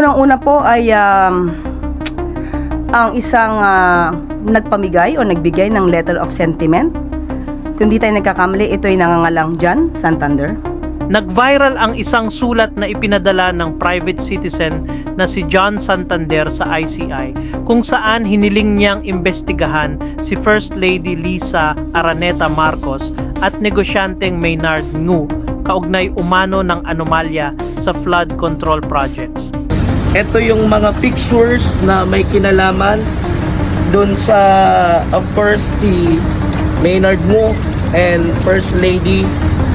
Unang-una po ay ang isang nagpamigay o nagbigay ng letter of sentiment. Kung di tayo nagkakamali, ito ay nangangalang John Santander. Nag-viral ang isang sulat na ipinadala ng private citizen na si John Santander sa ICI kung saan hiniling niyang imbestigahan si First Lady Lisa Araneta Marcos at negosyanteng Maynard Ngu kaugnay umano ng anomalya sa flood control projects. Ito yung mga pictures na may kinalaman doon sa, of course, si Maynard Ngu and First Lady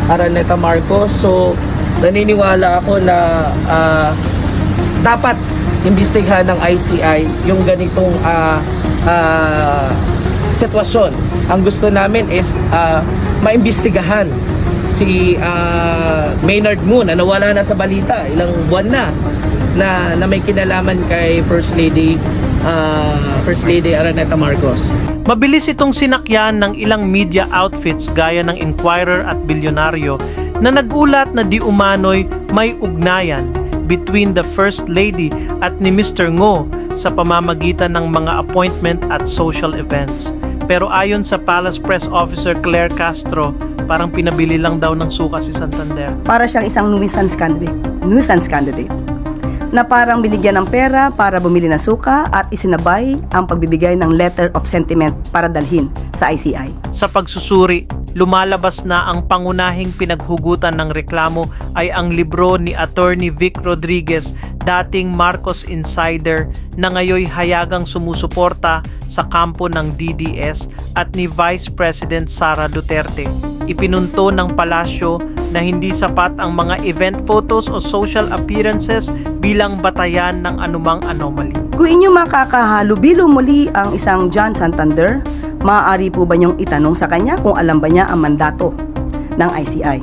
Araneta Marcos. So, naniniwala ako na dapat imbestigahan ng ICI yung ganitong sitwasyon. Ang gusto namin is maimbestigahan si Maynard Ngu na nawala na sa balita ilang buwan na may kinalaman kay First Lady Araneta Marcos. Mabilis itong sinakyan ng ilang media outfits gaya ng Inquirer at Bilyonaryo na nagulat na di umano'y may ugnayan between the First Lady at ni Mr. Ngo sa pamamagitan ng mga appointment at social events. Pero ayon sa Palace Press Officer Claire Castro, parang pinabili lang daw ng suka si Santander. Para siyang isang nuisance candidate na parang binigyan ng pera para bumili ng suka at isinabay ang pagbibigay ng letter of sentiment para dalhin sa ICI. Sa pagsusuri, lumalabas na ang pangunahing pinaghugutan ng reklamo ay ang libro ni Attorney Vic Rodriguez, dating Marcos Insider na ngayoy hayagang sumusuporta sa kampo ng DDS at ni Vice President Sara Duterte. Ipinunto ng palasyo na hindi sapat ang mga event photos o social appearances bilang batayan ng anumang anomaly. Kung inyo makakahalubilo muli ang isang John Santander, maaari po ba niyong itanong sa kanya kung alam ba niya ang mandato ng ICI?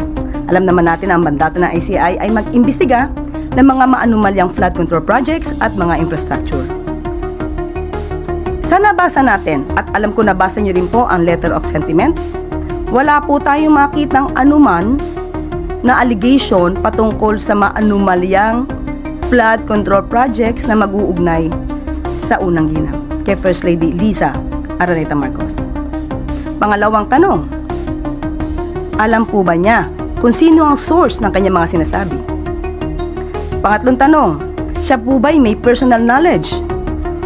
Alam naman natin ang mandato ng ICI ay mag-imbestiga ng mga maanumalyang flood control projects at mga infrastructure. Sa nabasa natin, at alam ko nabasa niyo rin po ang letter of sentiment, wala po tayong makitang anuman na allegation patungkol sa maanumalyang flood control projects na mag-uugnay sa unang ginang kay First Lady Lisa Araneta Marcos. Pangalawang tanong, alam po ba niya kung sino ang source ng kanyang mga sinasabi? Pangatlong tanong, siya po ba'y may personal knowledge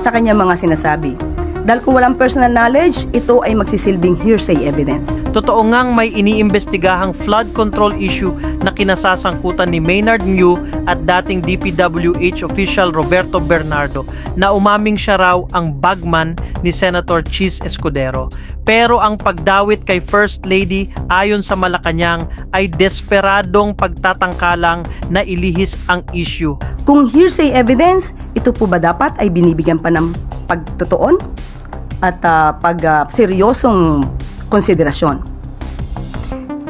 sa kanyang mga sinasabi? Dahil kung walang personal knowledge, ito ay magsisilbing hearsay evidence. Totoo ngang may iniimbestigahang flood control issue na kinasasangkutan ni Maynard Ngu at dating DPWH official Roberto Bernardo na umaming siya raw ang bagman ni Senator Chis Escudero. Pero ang pagdawit kay First Lady ayon sa Malacanang ay desperadong pagtatangkalang na ilihis ang issue. Kung hearsay evidence, ito po ba dapat ay binibigyan pa ng pagtutuon at seryosong konsiderasyon?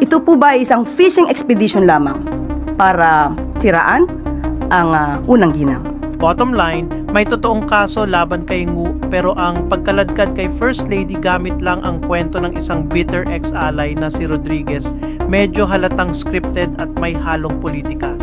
Ito po ba ay isang fishing expedition lamang para siraan ang unang ginang? Bottom line, may totoong kaso laban kay Ngu pero ang pagkaladkad kay First Lady gamit lang ang kwento ng isang bitter ex-ally na si Rodriguez, medyo halatang scripted at may halong politika.